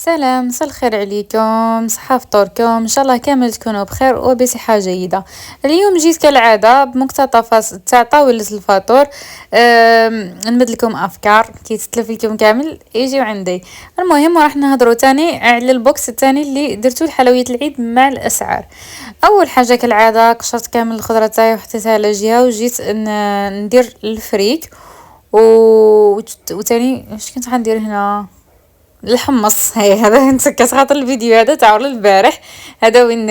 سلام، مساء الخير عليكم، صحة فطوركم ان شاء الله كامل تكونوا بخير وبصحة جيدة. اليوم جيت كالعادة بمقتطفات تاع طاولة الفطور. نمد لكم افكار كي تتلف لكم كامل يجيو عندي. المهم راح نهضروا تاني على البوكس الثاني اللي درتو لحلويات العيد مع الاسعار. اول حاجة كالعادة قشرت كامل الخضرة تاعي وحطيتها على جهة وجيت ندير الفريك وتاني اش كنت غندير هنا الحمص. هاي هذا نسكت خاطر الفيديو هذا تاع البارح، هذا وين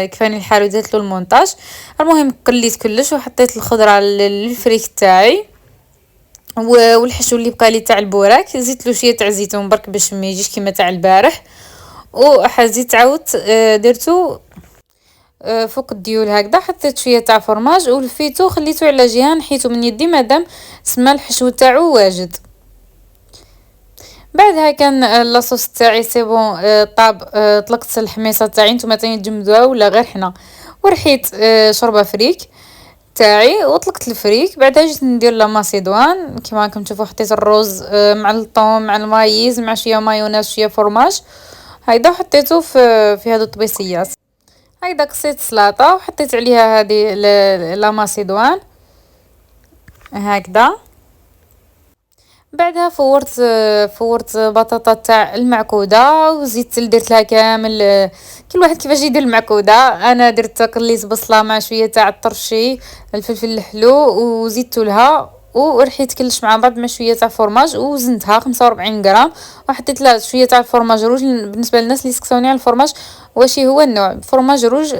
كفاني الحال ودرت له المونتاج. المهم قليت كلش وحطيت الخضره للفريك تاعي والحشو اللي بقى لي تاع البوراك زدت له شويه تاع زيتون برك باش ما يجيش كيما تاع البارح. وحزيت عاودت درتو فوق الديول هكذا، حطيت شويه تاع فرماج ولفيتو خليته على جهه نحيته من يدي مادام سما الحشو تاعو واجد. بعدها كان لاصوص تاعي سي بون طاب. طلقت الحميصه تاعي نتوما تاني تجمدوها ولا غير حنا ورحيت شوربه فريك تاعي وطلقت الفريك. بعدها جيت ندير لا ماسيدوان كيما راكم تشوفوا، حطيت الرز مع الطوم مع المايز مع شويه مايونيز شويه فرماج هيدا حطيته في هذو الطبيسيات. هيدا قصيت سلطه وحطيت عليها هذه لا ماسيدوان هكذا. بعدها فورت بطاطا تاع المعكوده وزيت درت لها كامل. كل واحد كيفاش يدير المعكوده، انا درت قليت بصله مع شويه تاع الطرشي الفلفل الحلو وزيدت لها ورحيت كلش مع بعض مع شويه تاع فرماج وزنتها 45 غرام وحطيت لها شويه تاع الفرماج روج. بالنسبه للناس اللي سكسوني على الفرماج واش هو النوع فرماج روج،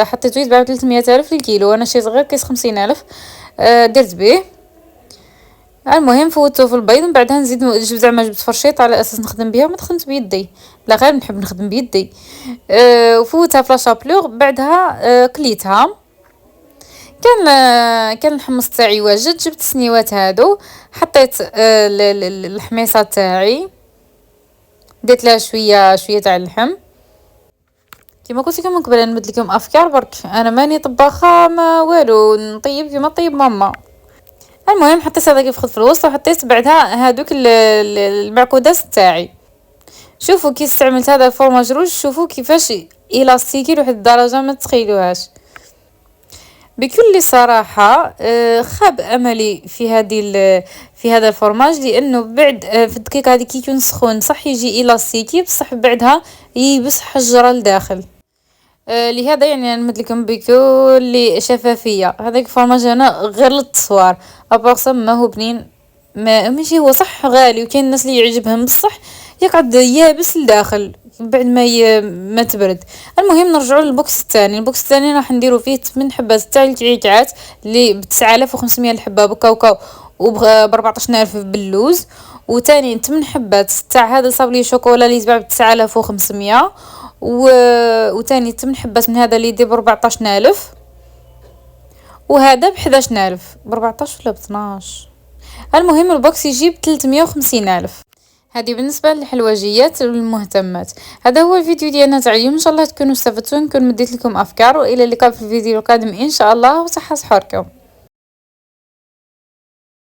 حطيته يتباع ب 300 الف الكيلو، انا شريت غير كيس 50 الف درت به. المهم فوتو في البيض من بعدها نزيد زعما جبت فرشيط على اساس نخدم بها وما تخدمت بيدي، لا غير نحب نخدم بيدي. وفوتها في لاشابلور بعدها قليتها. كان الحمص تاعي واجد، جبت السنيوات هادو حطيت الحميصه تاعي درت لها شويه تاع اللحم. كيما قلت لكم من قبل نمد لكم افكار برك، انا ماني طباخه ما والو، نطيب كيما طيب ماما. المهم حطيت هذاك يفخذ في الوسط وحطيت بعدها هادوك المعكودات تاعي. شوفوا كي استعملت هذا الفرماج روج، شوفوا كيفاش الاستيكي لواحد الدرجه ما تتخيلوهاش. بكل صراحه خاب املي في هذا الفرماج، لانه بعد في الدقيقه هذه كي يكون سخون صح يجي الاستيكي بصح بعدها يبس حجره لداخل. لهذا يعني نمد لكم بكل شفافيه هذاك الفرماج هنا غير للتصوير ابارسا ما هو بنين، ما ماشي هو صح غالي وكاين الناس اللي يعجبهم بصح يقعد يابس لداخل بعد ما تبرد. المهم نرجعوا للبوكس الثاني. البوكس الثاني راح نديروا فيه 8 حبات تاع الكعكات اللي ب 9500 الحبه بكاوكاو وب 14000 باللوز، وتاني 8 حبات تاع هذا الصابلي شوكولا اللي يتباع ب 9500 وتاني 8 حبات من هذا اللي يدير ب 14000 وهذا ب 11000 ب 14 ولا ب 12. المهم البوكس يجيب 350000. هذه بالنسبه للحلوجيات والمهتمات. هذا هو الفيديو ديالنا تاع اليوم، ان شاء الله تكونوا استفدتوا، نكون مديت لكم افكار، والى اللقاء في الفيديو القادم ان شاء الله، وصحه صحوركم.